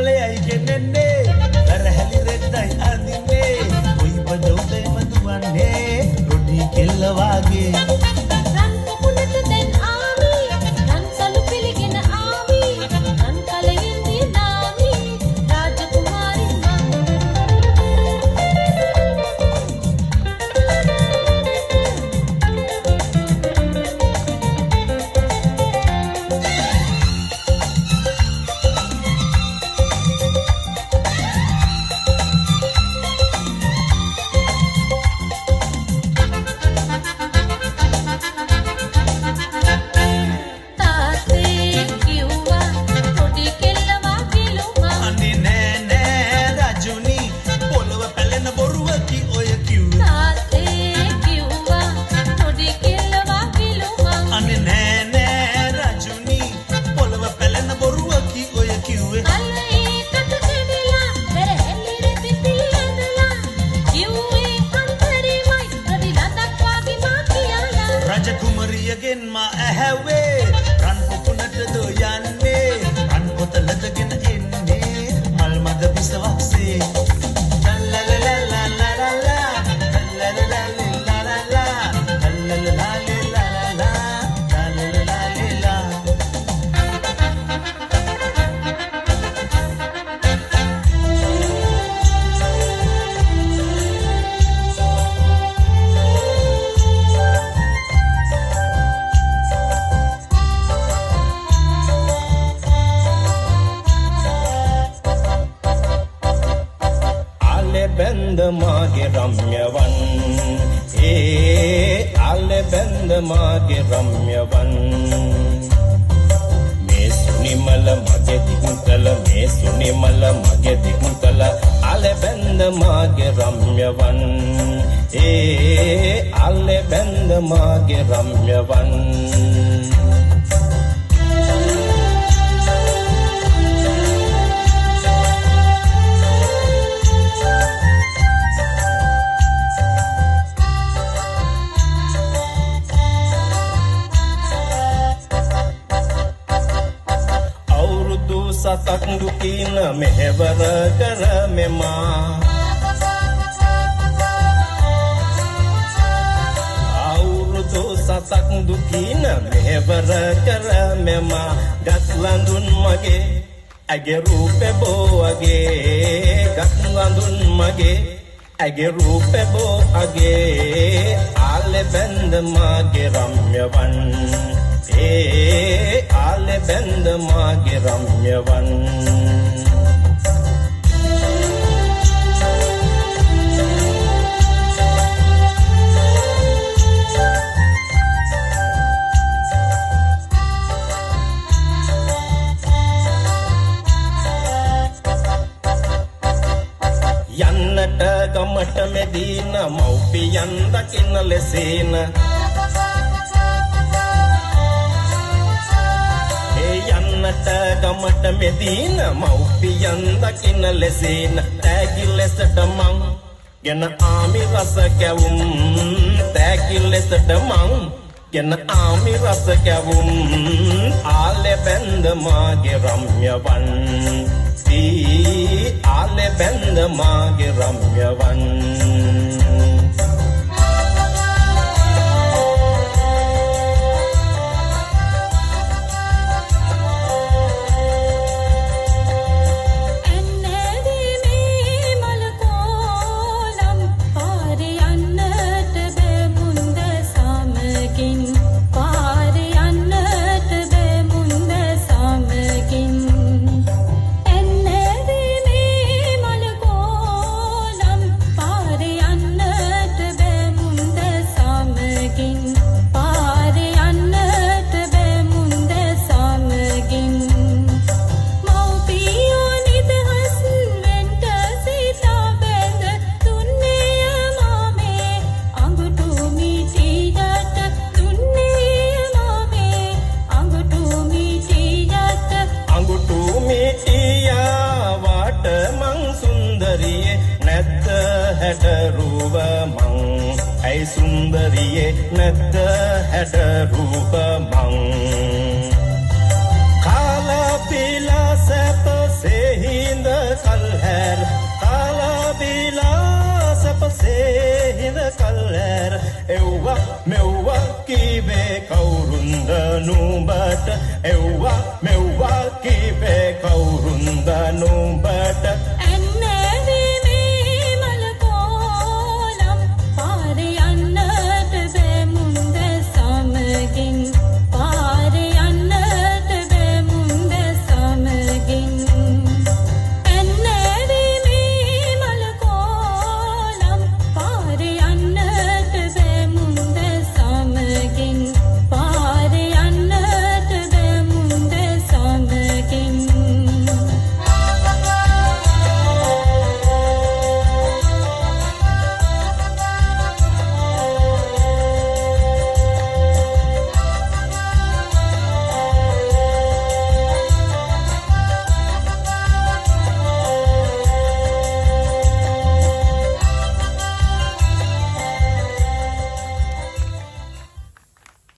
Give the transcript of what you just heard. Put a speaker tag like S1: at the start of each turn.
S1: මලයයි ගෙනෙන්නේ කරහැලි රෙද්දයි අඳින්නේ කොයි බඩොදේ මදුවන්නේ රොඩි කෙල්ල වාගේ
S2: රන් කුකුලට දැන් ආවි රන් සලු පිළිගෙන ආවි රන් කලෙවින්දී නාවි රාජකුමාරි
S1: රජකුමරියගෙන් මා ඇහැවේ රන් පොකුණටද යන්නේ රන් පොතලදගෙන එන්නේ මල් මද පිසවක්සේ
S3: බැන්ද මාගේ රම්‍යවන් ආලෙ බැන්ද මාගේ රම්‍යවන් මේ සුනිමල මගේ දිගුතල මේ සුනිමල මගේ දිගුතල ආලෙ බැන්ද මාගේ රම්‍යවන් ආලෙ බැන්ද මාගේ රම්‍යවන් සතක් දුකින මෙහෙවර කරමෙමා අවුරුදු සතක් දුකින මෙහෙවර කරමෙමා ගස්ලඳුන් මගේ ඇගේ රූපේ බෝවගේ ගස්ලඳුන් මගේ ඇගේ රූපේ බෝවගේ ආලෙ බැන්ද මාගේ රම්‍යවන් ආලෙ බැන්ද මාගේ රම්‍යවන් යන්නට ගමට මෙදීන මව්පියන් දකින්න ලෙසේන යන්නට ගමට මෙදීන මව්පියන් දකින්න ලෙසේන තෑගි ලෙසට මං ගෙන ආමි රස කැවුම් තෑගි ලෙසට මං ගෙන ආමි රස කැවුම් ආලෙ බැන්ද මාගේ රම්‍යවන් ආලෙ බැන්ද මාගේ රම්‍යවන් හැඩරුව මං ඇයි සුන්දරියේ නැද්ද හැඩරුව මං කාලා පිලා සැප සෙහි එව්වා මෙව්වා කීවේ කවුරුන්ද නුඹට එව්වා මෙව්වා කීවේ කවුරුන්ද නුඹට